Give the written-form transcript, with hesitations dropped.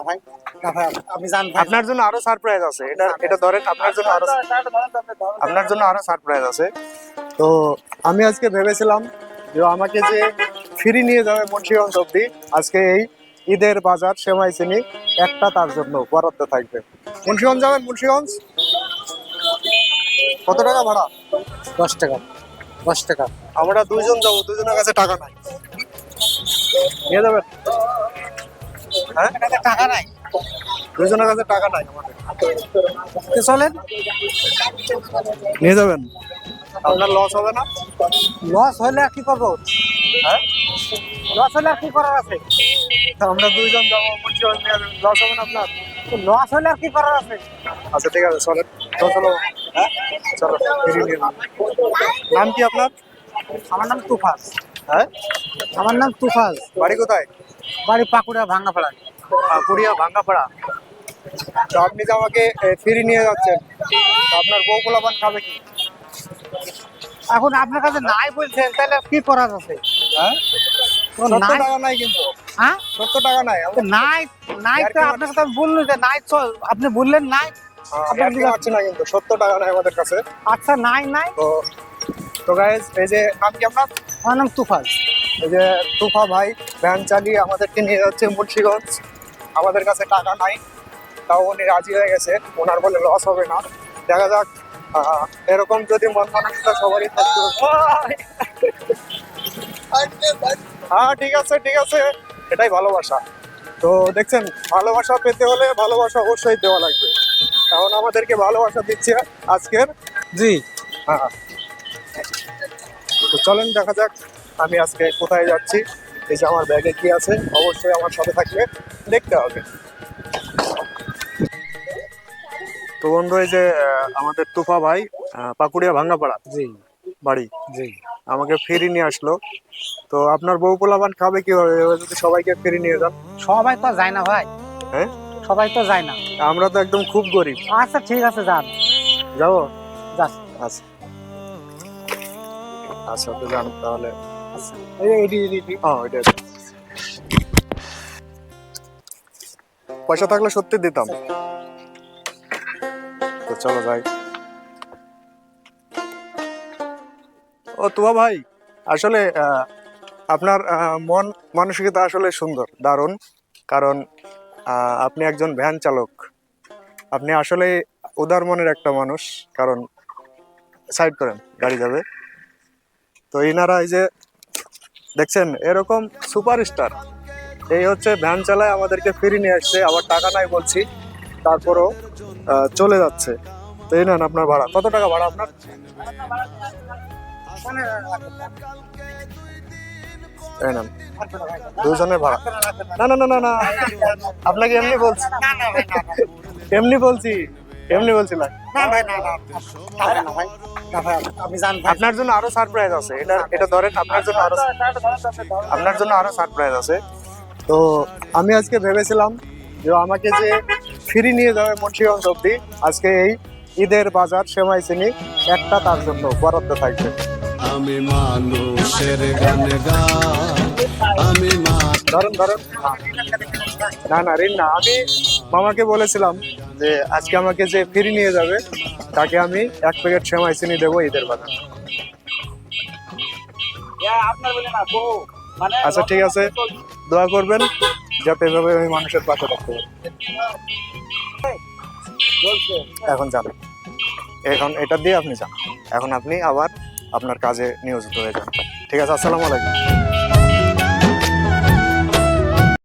ভাই না ভাই আমি জানি আপনার জন্য আরো সারপ্রাইজ আছে, এটা ধরেন, আপনার জন্য আরো সারপ্রাইজ আছে। তো আমি আজকে ভেবেছিলাম যে আমাকে যে ফ্রি নিয়ে যাবে মুন্সিগঞ্জ অব্দি, আজকে এই ঈদের বাজার সেমাই চিনি একটা তার জন্য বরাদ্দ থাকবে। মুন্সিগঞ্জ যাবেন? মুন্সিগঞ্জ কত টাকা ভাড়া? 10 টাকা 10 টাকা। আমরা দুইজন যাবো, দুজনের কাছে টাকা নাই, নিয়ে যাবেন? হ্যাঁ, টাকা নাই, দুজনের কাছে টাকা নাই আমাদের, চলেন নিয়ে যাবেন? আপনার লস হবে না? লস হলে আর কি করবো? হ্যাঁ, লস হলে আর কি করার আছে? আমরা দুইজন যাবো মুন্সিগঞ্জ, নিয়ে যাবেন? লস হবে না আপনার? লস হলে আর কি করার আছে? আচ্ছা ঠিক আছে, চলেন। তো চলো, হ্যাঁ চলো, ফিরে নিয়ে যান। নাম কি আপনার? আমার নাম তুফাজ। হ্যাঁ, আমার নাম তুফাজ। বাড়ি কোথায়? বাড়ি পাকুড়া ভাঙ্গাপাড়া। পুরিয়া ভাঙ্গাপাড়া। তো আপনি যে আমাকে ফিরে নিয়ে যাচ্ছেন, তো আপনার বউ পোলাপান খাবে কি? এখন আপনার কাছে নাই বলছেন, তাহলে কি করার আছে? হ্যাঁ, তো 70 নাই, টাকা নাই কিন্তু, হ্যাঁ 70 টাকা নাই। তো নাই, নাই তো আপনার কাছে আমি বললাম যে নাই, চল আপনি বললেন নাই। পাচ্ছি না কিন্তু, 70 টাকা নাই আমাদের কাছে। আচ্ছা নাই নাই। তো তো গাইজ, এই যে নাম কি আপনার? আমার নাম তুফাজ। এই যে তুফা ভাই ভ্যান চালিয়ে আমাদেরকে নিয়ে যাচ্ছে মুন্সিগঞ্জ। আমাদের কাছে টাকা নাই, তাও উনি রাজি হয়ে গেছে, ওনার বলে লস হবে না। দেখা যাক, এরকম যদি মন মানসিকতা সবারই থাকতো। হ্যাঁ ঠিক আছে ঠিক আছে, এটাই ভালোবাসা। তো দেখছেন, ভালোবাসা পেতে হলে ভালোবাসা অবশ্যই দেওয়া লাগবে। এখন আমাদেরকে ভালোবাসা দিচ্ছে আজকের। জি হ্যাঁ, তো চলেন দেখা যাক আমি আজকে কোথায় যাচ্ছি। এই যে আমার ব্যাগে কি আছে, অবশ্যই আমার সাথে থাকলে দেখতে হবে। তো বন্ধু, এই যে আমাদের তুফা ভাই পাকুড়িয়া ভাঙ্গাপাড়া জি বাড়ি, জি। আমাকে ফেরি নিয়ে আসলো। তো আপনার বউ পোলাপান খাবে কিভাবে এভাবে যদি সবাইকে ফেরি নিয়ে যান? সবাই তো যায় না ভাই, হ্যাঁ, সবাই তো যায় না। আমরা তো একদম খুব গরিব। আচ্ছা ঠিক আছে, যান যাবো? যান। আচ্ছা আচ্ছা, তো যান তাহলে। আচ্ছা এটা পয়সা থাকলে সত্যি দিতাম। তো চলো যাই। ও তুয়া ভাই, আসলে আপনার মন মানসিকতা আসলে সুন্দর, দারুণ। কারণ আপনি একজন ভ্যান চালক, আপনি আসলে উদার মনের একটা মানুষ। কারণ সাইড করেন, গাড়ি যাবে। তো ইনারা এই যে দেখছেন, এরকম সুপারস্টার, এই হচ্ছে ভ্যান চালায় আমাদেরকে ফিরে নিয়ে আসছে, আবার টাকা নাই বলছি, তারপরও চলে যাচ্ছে। তো এই নেন আপনার ভাড়া। কত টাকা ভাড়া আপনার? এই নেন দুজনের ভাড়া। না না না না না, আপনাকে এমনি বলছি, এমনি বলছি, এমনি বলছিলাম। আমি জানি আপনার জন্য আরো সারপ্রাইজ আছে, এটা ধরেন, আপনার জন্য আরো সারপ্রাইজ আছে। তো আমি আজকে ভেবেছিলাম যে আমাকে যে ফ্রি নিয়ে যাবে মুন্সিগঞ্জ অব্দি, আজকে এই ঈদের বাজার সেমাই চিনি একটা তার জন্য বরাদ্দ থাকবে। আমি মানুষের গান গাই, আমি ধরেন ধরেন, না না ঋণ না, আমি মামাকে বলেছিলাম যে আজকে আমাকে যে ফ্রি নিয়ে যাবে তাকে আমি 1 প্যাকেট সেমাই চিনি দেবো ঈদের বাজার। আচ্ছা ঠিক আছে, দোয়া করবেন যাতে এভাবে আমি মানুষের পাশে থাকতে পারি। এখন যান, এখন এটা দিয়ে আপনি যান, এখন আপনি আবার আপনার কাজে নিয়োজিত হয়ে যান। ঠিক আছে, আসসালামু আলাইকুম।